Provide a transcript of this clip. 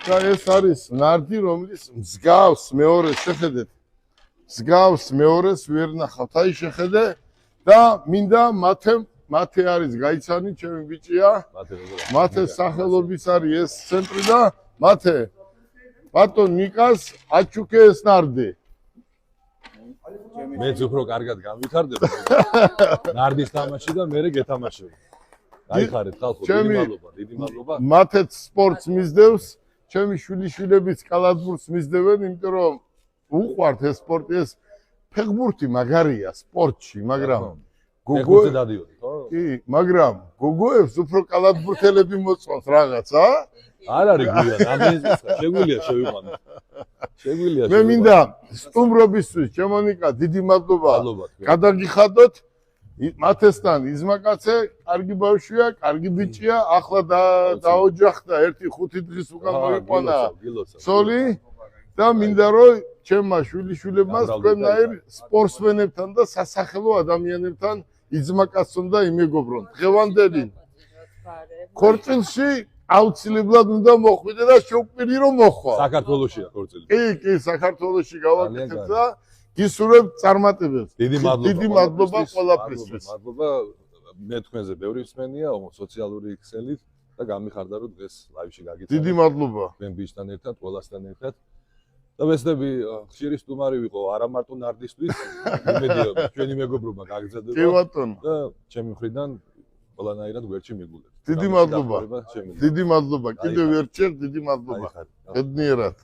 და ეს არის ნარდი, რომლის მსგავს მეორეს შეხედეთ. მსგავს მეორეს ვერ ნახავთ. აი შეხედე და მინდა მათე არის გაიცანი, ჩემი ბიჭია. მათე სახელობის არის ეს ცენტრი და მათე ბატონ ნიკას აჩუქე ეს ნარდი. მეც უფრო კარგად გამიხარდება ნარდის თამაში და მე გეთამაშებ. გაიხარეთ ხალხო, დიდი მადლობა. მათეც სპორტს მისდევს, ჩემი შვილიშვილებიც კალათბურთს მისდევენ, იმიტომ რომ უყვართ ეს სპორტი, ეს ფეხბურთი მაგარია სპორტში, მაგრამ გოგოებს დადიოდი, ხო? კი, მაგრამ გოგოებს უფრო კალათბურთელები მოწონს რაღაცა. არ არის გვიან, ამის შეგვიძლია შევიყვანო. შეგვიძლია. მე მინდა სტუმრობისთვის, ჩემო ნიკა, დიდი მადლობა. გადაგიხადოთ მათესთან იზმაკაცე, კარგი ბავშვია, კარგი ბიჭია, ახლა დაოჯახდა 1-5 დღის უკან მოიყვანა ცოლი და მინდა რომ ჩემმა შვილიშვილებმა თქვენნაირ სპორტსმენებთან და სასახელო ადამიანებთან იზმაკაცონ და იმეგობრონ. დღევანდელი ქორწილში აუცილებლად უნდა მოხვიდე და შევკვირი რომ მოხვა. საქართველოშია ქორწილი. კი, საქართველოში გავაკეთებ და გისურვებ წარმატებებს. დიდი მადლობა ყველაფრისთვის. მადლობა. მე თქვენზე ბევრი მსმენია, სოციალური ქსელით და გამიხარდა რომ დღეს ლაივში გაგიცანეთ. დიდი მადლობა. თქვენ ბიჭთან ერთად, ყველასთან ერთად. და ვესწრები ხშირი სტუმარი ვიყო არა მარტო ნარდისთვის, იმედია ჩვენი მეგობრობა გაგრძელდება. კი ბატონო. და ჩემი მხრიდან ყველანაირად გვერდში მიგულეთ. დიდი მადლობა. დიდი მადლობა. კიდევ ერთხელ დიდი მადლობა. ბედნიერად.